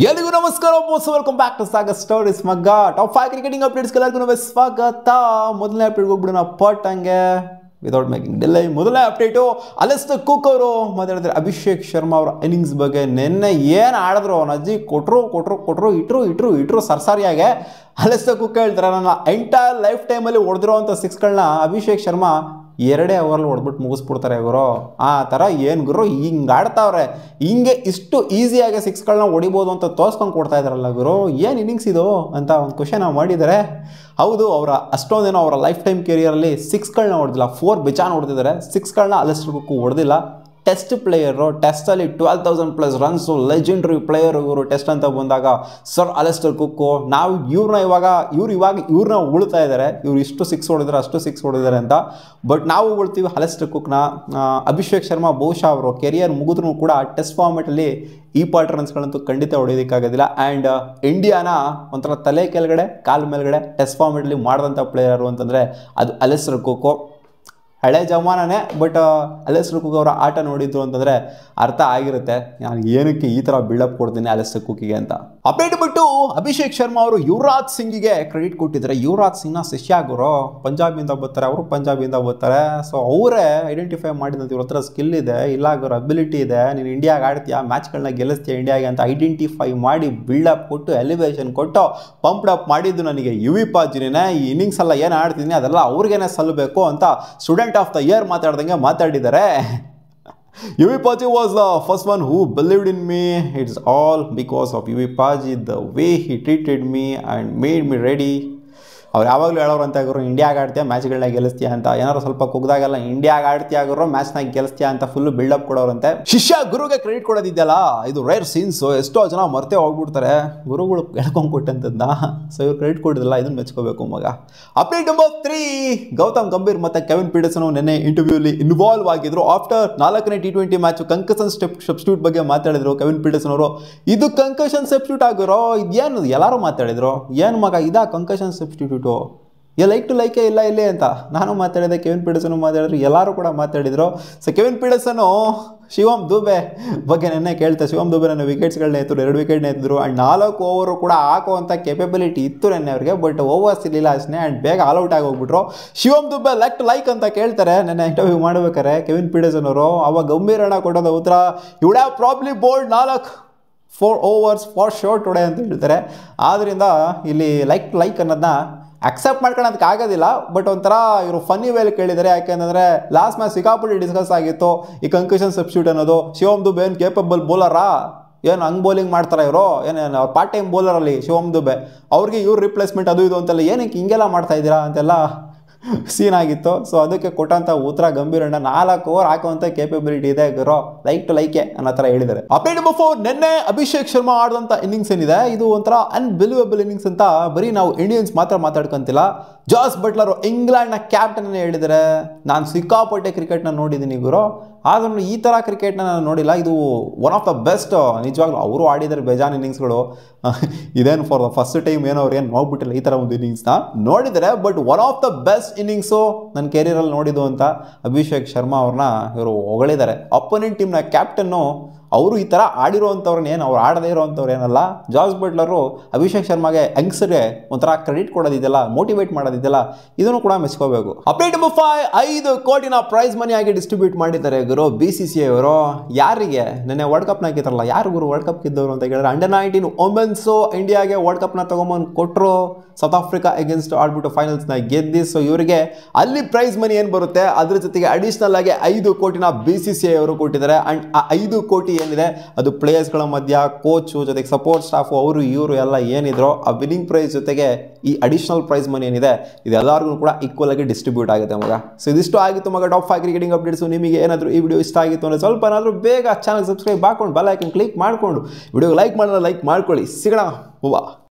ಎಲ್ಲಿಗೂ ನಮಸ್ಕಾರ boss, welcome back to Sagar stories ಮಗ್ಗ. ಟಾಪ್ 5 ಕ್ರಿಕೆಟಿಂಗ್ ಅಪ್ಡೇಟ್ಸ್ ಎಲ್ಲರಿಗೂ ಸ್ವಾಗತ. ಮೊದಲನೇ ಅಪ್ಡೇಟ್ ಹೋಗ್ಬಿಡೋಣ ಪಟ್ ಹಂಗೆ ವಿದೌಟ್ ಮೇಕಿಂಗ್ ಡಿಲೇ. ಮೊದಲನೇ ಅಪ್ಡೇಟು ಅಲೆಸ್ಟರ್ ಕುಕ್ ಅವರು ಮಾತಾಡಿದ್ರೆ ಅಭಿಷೇಕ್ ಶರ್ಮಾ ಅವರ ಇನ್ನಿಂಗ್ಸ್ ಬಗ್ಗೆ. ನಿನ್ನೆ ಏನು ಆಡಿದ್ರು ಅವನ ಅಜ್ಜಿ ಇಟ್ರು ಸರ್ಸಾರಿಯಾಗೆ. ಅಲೆಸ್ಟರ್ ಕುಕ್ ಹೇಳ್ತಾರೆ, ನನ್ನ ಎಂಟೈರ್ ಲೈಫ್ ಟೈಮಲ್ಲಿ ಹೊಡೆದಿರೋವಂಥ ಸಿಕ್ಸ್ಗಳನ್ನ ಅಭಿಷೇಕ್ ಶರ್ಮಾ 2 ಅವರಲ್ಲಿ ಹೊಡೆದ್ಬಿಟ್ಟು ಮುಗಿಸ್ಬಿಡ್ತಾರೆ ಗುರು. ಆ ಥರ ಏನು ಗುರು ಹಿಂಗೆ ಆಡ್ತಾವ್ರೆ, ಹಿಂಗೆ ಇಷ್ಟು ಈಸಿಯಾಗಿ ಸಿಕ್ಸ್ಗಳನ್ನ ಹೊಡಿಬೋದು ಅಂತ ತೋರಿಸ್ಕೊಂಡು ಕೊಡ್ತಾ ಇದ್ದಾರಲ್ಲ ಗುರು. ಏನು ಇನ್ನಿಂಗ್ಸ್ ಇದು ಅಂತ ಒಂದು ಕ್ವಶನ್ ಮಾಡಿದ್ದಾರೆ. ಹೌದು, ಅವರ ಅಷ್ಟೊಂದೇನೋ ಅವರ ಲೈಫ್ ಟೈಮ್ ಕೆರಿಯರಲ್ಲಿ ಸಿಕ್ಸ್ಗಳನ್ನ ಹೊಡೆದಿಲ್ಲ, 4 ಬಿಚಾನ್ ಹೊಡೆದಿದ್ದಾರೆ. ಸಿಕ್ಸ್ಗಳನ್ನ ಅಲೆಸ್ಟರ್ ಕುಕ್ ಹೊಡೆದಿಲ್ಲ. ಟೆಸ್ಟ್ ಪ್ಲೇಯರು, ಟೆಸ್ಟಲ್ಲಿ 12,000+ ರನ್ಸು, ಲೆಜೆಂಡ್ರಿ ಪ್ಲೇಯರ್ ಇವರು. ಟೆಸ್ಟ್ ಅಂತ ಬಂದಾಗ ಸರ್ ಅಲೆಸ್ಟರ್ ಕುಕ್ಕು, ನಾವು ಇವ್ರನ್ನ ಉಳ್ತಾ ಇದ್ದಾರೆ, ಇವ್ರು ಇಷ್ಟು ಸಿಕ್ಸ್ ಹೊಡೆದಿದ್ದಾರೆ ಅಷ್ಟು ಸಿಕ್ಸ್ ಹೊಡೆದಿದ್ದಾರೆ ಅಂತ. ಬಟ್ ನಾವು ಉಳ್ತೀವಿ ಅಲೆಸ್ಟರ್ ಕುಕ್ನ. ಅಭಿಷೇಕ್ ಶರ್ಮಾ ಬಹುಶಃ ಅವರು ಕೆರಿಯರ್ ಮುಗಿದ್ರೂ ಕೂಡ ಟೆಸ್ಟ್ ಫಾರ್ಮೆಟಲ್ಲಿ ಈ ಪಾರ್ಟ್ ರನ್ಸ್ಗಳಂತೂ ಖಂಡಿತ ಹೊಡೆಯೋದಕ್ಕಾಗೋದಿಲ್ಲ. ಆ್ಯಂಡ್ ಇಂಡಿಯಾನ ಒಂಥರ ತಲೆ ಕೆಳಗಡೆ ಕಾಲು ಮೇಲ್ಗಡೆ ಟೆಸ್ಟ್ ಫಾರ್ಮೆಟಲ್ಲಿ ಮಾಡಿದಂಥ ಪ್ಲೇಯರು ಅಂತಂದರೆ ಅದು ಅಲೆಸ್ಟರ್ ಕುಕ್ಕು. ಹಳೆ ಜಮಾನನೇ, ಬಟ್ ಅಲೆಸ್ಟರ್ ಕುಕ್ ಅವರ ಆಟ ನೋಡಿದ್ರು ಅಂತಂದರೆ ಅರ್ಥ ಆಗಿರುತ್ತೆ ನಾನು ಏನಕ್ಕೆ ಈ ಥರ ಬಿಲ್ಡಪ್ ಕೊಡ್ತೀನಿ ಅಲೆಸ್ಟರ್ ಕುಕ್ಕಿಗೆ ಅಂತ. ಅಪ್ಡೇಟ್ ಬಿಟ್ಟು ಅಭಿಷೇಕ್ ಶರ್ಮಾ ಅವರು ಯುವರಾಜ್ ಸಿಂಗಿಗೆ ಕ್ರೆಡಿಟ್ ಕೊಟ್ಟಿದ್ದಾರೆ. ಯುವರಾಜ್ ಸಿಂಗ್ನ ಶಿಷ್ಯ ಗುರು, ಪಂಜಾಬಿಂದ ಬರ್ತಾರೆ, ಅವರು ಪಂಜಾಬಿಂದ ಬರ್ತಾರೆ. ಸೊ ಅವರೇ ಐಡೆಂಟಿಫೈ ಮಾಡಿದಂತೆ ಇವ್ರ ಹತ್ರ ಸ್ಕಿಲ್ ಇದೆ, ಇಲ್ಲ ಗುರು ಅಬಿಲಿಟಿ ಇದೆ, ನೀನು ಇಂಡಿಯಾಗೆ ಆಡ್ತೀಯಾ, ಮ್ಯಾಚ್ಗಳನ್ನ ಗೆಲ್ಲಿಸ್ತೀಯ ಇಂಡಿಯಾಗೆ ಅಂತ ಐಡೆಂಟಿಫೈ ಮಾಡಿ ಬಿಲ್ಡಪ್ ಕೊಟ್ಟು ಎಲಿವೇಶನ್ ಕೊಟ್ಟು ಪಂಪ್ಡ್ ಅಪ್ ಮಾಡಿದ್ದು ನನಗೆ ಯುವಿ ಪಾಜಿನೇ. ಈ ಇನ್ನಿಂಗ್ಸ್ ಎಲ್ಲ ಏನು ಆಡ್ತಿದ್ದೀನಿ ಅದೆಲ್ಲ ಅವ್ರಿಗೇನೆ ಸಲ್ಲಬೇಕು ಅಂತ ಸ್ಟೂಡೆಂಟ್ ಆಫ್ ದ ಇಯರ್ ಮಾತಾಡ್ದಂಗೆ ಮಾತಾಡಿದ್ದಾರೆ. Yuvi Paji was the first one who believed in me. It's all because of Yuvi Paji, the way he treated me and made me ready. ಅವ್ರು ಯಾವಾಗಲೂ ಹೇಳೋರು ಅಂತ ಗುರು, ಇಂಡಿಯಾಗೆ ಆಡ್ತೀಯ ಮ್ಯಾಚ್ಗಳನ್ನ ಗೆಲ್ಲಿಸ್ತೀಯ ಅಂತ. ಏನಾದ್ರು ಸ್ವಲ್ಪ ಕುಗ್ದಾಗೆಲ್ಲ ಇಂಡಿಯಾಗೆ ಆಡ್ತೀಯ ಗುರು, ಮ್ಯಾಚ್ನಾಗ ಗೆಲ್ಲಿಸ್ತೀಯ ಅಂತ ಫುಲ್ಲು ಬಿಲ್ಡಪ್ ಕೊಡೋರಂತೆ. ಶಿಷ್ಯ ಗುರುಗೆ ಕ್ರೆಡಿಟ್ ಕೊಡೋದಿದೆಯಲ್ಲ, ಇದು ರೇರ್ ಸೀನ್ಸು. ಎಷ್ಟೋ ಜನ ಮರ್ತೇ ಹೋಗ್ಬಿಡ್ತಾರೆ ಗುರುಗಳು ಹೇಳ್ಕೊಂಡು ಕೊಟ್ಟಂತಂದ. ಸೊ ಇವ್ರು ಕ್ರೆಡಿಟ್ ಕೊಡೋದಿಲ್ಲ, ಇದನ್ನು ಮೆಚ್ಕೋಬೇಕು ಮಗ. ಅಪ್ಡೇಟ್ ನಂಬರ್ 3, ಗೌತಮ್ ಗಂಭೀರ್ ಮತ್ತು ಕೆವಿನ್ ಪೀಟರ್ಸನ್ ನಿನ್ನೆ ಇಂಟರ್ವ್ಯೂಲಿ ಇನ್ವಾಲ್ವ್ ಆಗಿದ್ರು. ಆಫ್ಟರ್ 4ನೇ T20 ಮ್ಯಾಚ್ ಕಂಕಷನ್ ಸಬ್ಸ್ಟಿಟ್ಯೂಟ್ ಬಗ್ಗೆ ಮಾತಾಡಿದ್ರು ಕೆವಿನ್ ಪೀಟರ್ಸನ್ ಅವರು. ಇದು ಕಂಕಷನ್ ಸಬ್ಸ್ಟಿಟ್ಯೂಟ್ ಆಗಿರೋ ಇದೇನು ಎಲ್ಲರೂ ಮಾತಾಡಿದ್ರು, ಏನು ಮಗ ಇದಾ ಕಂಕಷನ್ ಸಬ್ಸ್ಟಿಟ್ಯೂಟ್, ಲೈಕ್ ಟು ಲೈಕೇ ಇಲ್ಲ ಇಲ್ಲಿ ಅಂತ ನಾನು ಮಾತಾಡಿದೆ, ಕೆವಿನ್ ಪೀಟರ್ಸನ್ ಮಾತಾಡಿದ್ರು, ಎಲ್ಲರೂ ಕೂಡ ಮಾತಾಡಿದ್ರು. So Kevin Pietersen Shivam Dube ಬಗ್ಗೆ ನೆನ್ನೆ ಕೇಳ್ತಾ, ಶಿವಮ್ ದುಬೆ ನನ್ನ ವಿಕೆಟ್ಸ್ಗಳನ್ನ ಎತ್ತಿದ್ರು, 2 ವಿಕೆಟ್ನ ಎತ್ತಿದ್ರು. ಆ್ಯಂಡ್ 4 ಓವರು ಕೂಡ ಹಾಕುವಂಥ ಕೆಪಬಿಲಿಟಿ ಇತ್ತು ನೆನ್ನೆ ಅವ್ರಿಗೆ, ಬಟ್ ಓವರ್ಸ್ ಇರಲಿಲ್ಲ ಅಷ್ಟೇ. ಆ್ಯಂಡ್ ಬೇಗ ಆಲ್ಔಟ್ ಆಗಿ ಹೋಗ್ಬಿಟ್ರು. ಶಿವಮ್ ದುಬೆ ಲೆಕ್ ಟು ಲೈಕ್ ಅಂತ ಕೇಳ್ತಾರೆ ನೆನ್ನೆ ಇಂಟರ್ವ್ಯೂ ಮಾಡ್ಬೇಕಾರೆ ಕೆವಿನ್ ಪೀಟರ್ಸನ್ ಅವರು. ಅವಾಗ ಗಂಭೀರಣ್ಣ ಕೊಟ್ಟೋದ ಉತ್ತರ, you would have probably bowled 4 overs for sure today ಅಂತ ಹೇಳ್ತಾರೆ. ಆದ್ದರಿಂದ ಇಲ್ಲಿ ಲೈಕ್ ಅನ್ನೋದನ್ನ ಅಕ್ಸೆಪ್ಟ್ ಮಾಡ್ಕೊಳ್ಳೋದಕ್ಕೆ ಆಗೋದಿಲ್ಲ. ಬಟ್ ಒಂಥರ ಇವರು ಫನ್ನಿ ವೇಲಿ ಕೇಳಿದ್ದಾರೆ. ಯಾಕೆಂದರೆ ಲಾಸ್ಟ್ ಮ್ಯಾಚ್ ಸಿಕ್ಕಾಪಟ್ಟೆ ಡಿಸ್ಕಸ್ ಆಗಿತ್ತು ಈ ಕಂಕಷನ್ ಸಬ್ಸ್ಟಿಟ್ಯೂಟ್ ಅನ್ನೋದು. ಶಿವಮ್ ದುಬೆ ಏನು ಕೇಪಬಲ್ ಬೌಲರಾ, ಏನು ಹಂಗೆ ಬೌಲಿಂಗ್ ಮಾಡ್ತಾರೆ ಇವರು, ಏನೇನು ಅವ್ರು ಪಾರ್ಟ್ ಟೈಮ್ ಬೌಲರಲ್ಲಿ ಶಿವಮ್ ದುಬೆ, ಅವ್ರಿಗೆ ಇವ್ರು ರಿಪ್ಲೇಸ್ಮೆಂಟ್ ಅದು ಇದು ಅಂತೆಲ್ಲ ಏನಕ್ಕೆ ಹಿಂಗೆಲ್ಲ ಮಾಡ್ತಾ ಇದ್ದೀರಾ ಅಂತೆಲ್ಲ ಸೀನ್ ಆಗಿತ್ತು. ಸೊ ಅದಕ್ಕೆ ಕೊಟ್ಟಂಥ ಉತ್ತರ ಗಂಭೀರಣ್ಣ 4 ಓವರ್ ಹಾಕುವಂಥ ಕೇಪಬಿಲಿಟಿ ಇದೆ ಗುರು, ಲೈಕ್ ಟು ಲೈಕೆ ಅನ್ನೋ ಥರ ಹೇಳಿದ್ದಾರೆ. ಅಪ್ಡೇಟ್ ನಂಬರ್ 4, ನಿನ್ನೆ ಅಭಿಷೇಕ್ ಶರ್ಮಾ ಆಡಿದಂಥ ಇನ್ನಿಂಗ್ಸ್ ಏನಿದೆ ಇದು ಒಂಥರ ಅನ್ಬಿಲೀವಬಲ್ ಇನ್ನಿಂಗ್ಸ್ ಅಂತ ಬರೀ ನಾವು ಇಂಡಿಯನ್ಸ್ ಮಾತ್ರ ಮಾತಾಡ್ಕೊಂತಿಲ್ಲ. ಜಾಸ್ ಬಟ್ಲರು ಇಂಗ್ಲೆಂಡ್ನ ಕ್ಯಾಪ್ಟನ್ ಹೇಳಿದ್ದಾರೆ, ನಾನು ಸಿಕ್ಕಾಪಟ್ಟೆ ಕ್ರಿಕೆಟ್ನ ನೋಡಿದ್ದೀನಿ ಗುರು, ಆದ್ರೂ ಈ ಥರ ಕ್ರಿಕೆಟ್ನ ನಾನು ನೋಡಿಲ್ಲ, ಇದು ಒನ್ ಆಫ್ ದ ಬೆಸ್ಟ್. ನಿಜವಾಗ್ಲೂ ಅವರು ಆಡಿದ್ದಾರೆ ಬೇಜಾನ್ ಇನ್ನಿಂಗ್ಸ್ಗಳು. ಇದೇನು ಫಾರ್ ದ ಫಸ್ಟ್ ಟೈಮ್ ಏನೋ ಅವ್ರು ಏನು ನೋಡ್ಬಿಟ್ಟಿಲ್ಲ ಈ ಥರ ಒಂದು ಇನ್ನಿಂಗ್ಸ್ನ ನೋಡಿದರೆ, but one of the best innings ನನ್ನ ಕೆರಿಯರಲ್ಲಿ ನೋಡಿದ್ದು ಅಂತ ಅಭಿಷೇಕ್ ಶರ್ಮಾ ಅವ್ರನ್ನ ಇವರು ಹೊಗಳಿದ್ದಾರೆ. ಅಪೋನೆಂಟ್ ಟೀಮ್ನ ಕ್ಯಾಪ್ಟನ್ನು ಅವರು ಈ ಥರ ಆಡಿರೋವಂಥವ್ರನ್ನ ಏನು ಅವ್ರು ಆಡದೇ ಇರೋವಂಥವ್ರು ಏನಲ್ಲ. ಜಾಸ್ ಬಟ್ಲರು ಅಭಿಷೇಕ್ ಶರ್ಮಾಗೆ ಯಂಗ್ಸ್ಟರ್ಗೆ ಒಂಥರ ಕ್ರೆಡಿಟ್ ಕೊಡೋದಿದೆಯಲ್ಲ, ಮೋಟಿವೇಟ್ ಮಾಡೋದಿದೆಯಲ್ಲ, ಇದನ್ನು ಕೂಡ ಮೆಚ್ಕೋಬೇಕು. ಅಪ್ಡೇಟ್ ನಂಬರ್ 5, 5 ಕೋಟಿನ ಪ್ರೈಸ್ ಮನಿ ಆಗಿ ಡಿಸ್ಟ್ರಿಬ್ಯೂಟ್ ಮಾಡಿದ್ದಾರೆ ಗುರು BCCI ಅವರು. ಯಾರಿಗೆ ನೆನ್ನೆ ವರ್ಲ್ಡ್ ಕಪ್ನ ಹಾಕಿತಾರಲ್ಲ, ಯಾರು ಗುರು ವರ್ಲ್ಡ್ ಕಪ್ ಗೆದ್ದವರು ಅಂತ ಕೇಳಿದ್ರೆ ಅಂಡರ್ 19 ವುಮೆನ್ಸು ಇಂಡಿಯಾಗೆ ವರ್ಲ್ಡ್ ಕಪ್ನ ತೊಗೊಂಬಂದು ಕೊಟ್ಟರು. ಸೌತ್ ಆಫ್ರಿಕಾ ಅಗೇನ್ಸ್ಟ್ ಆಡ್ಬಿಟ್ಟು ಫೈನಲ್ಸ್ನ ಗೆದ್ದಿ. ಸೊ ಇವರಿಗೆ ಅಲ್ಲಿ ಪ್ರೈಸ್ ಮನಿ ಏನು ಬರುತ್ತೆ ಅದ್ರ ಜೊತೆಗೆ ಅಡಿಷ್ನಲ್ ಆಗಿ 5 ಕೋಟಿನ BCCI ಅವರು ಕೊಟ್ಟಿದ್ದಾರೆ. ಆ್ಯಂಡ್ ಆ 5 ಕೋಟಿ ಏನಿದೆ ಅದು ಪ್ಲೇಯರ್ಸ್ಗಳ ಮಧ್ಯ ಕೋಚು ಜೊತೆಗೆ ಸಪೋರ್ಟ್ ಸ್ಟಾಫು ಅವರು ಇವರು ಎಲ್ಲ ಏನಿದ್ರು ಆ ವಿನ್ನಿಂಗ್ ಪ್ರೈಸ್ ಜೊತೆಗೆ ಈ ಅಡಿಷನಲ್ ಪ್ರೈಸ್ ಮನಿ ಏನಿದೆ ಇದೆಲ್ಲರಿಗೂ ಕೂಡ ಈಕ್ವಲ್ ಆಗಿ ಡಿಸ್ಟ್ರಿಬ್ಯೂಟ್ ಆಗುತ್ತೆ ಮಗ. ಸೊ ಇದಿಷ್ಟು ಆಗಿತ್ತು ಮಗ ಟಾಪ್ 5 ಕ್ರಿಕೆಟಿಂಗ್ ಅಪ್ಡೇಟ್ಸು. ನಿಮಗೆ ಏನಾದರೂ ಈ ವಿಡಿಯೋ ಇಷ್ಟ ಆಗಿತ್ತು ಅಂದರೆ ಸ್ವಲ್ಪ ಏನಾದರೂ ಬೇಗ ಚಾನಲ್ ಸಬ್ಸ್ಕ್ರೈಬ್ ಹಾಕೊಂಡು ಬೆಲ್ ಐಕನ್ ಕ್ಲಿಕ್ ಮಾಡಿಕೊಂಡು ವಿಡಿಯೋಗೆ ಲೈಕ್ ಮಾಡಿದ್ರೆ ಲೈಕ್ ಮಾಡ್ಕೊಳ್ಳಿ. ಸಿಗೋಣ ಹೂವಾ.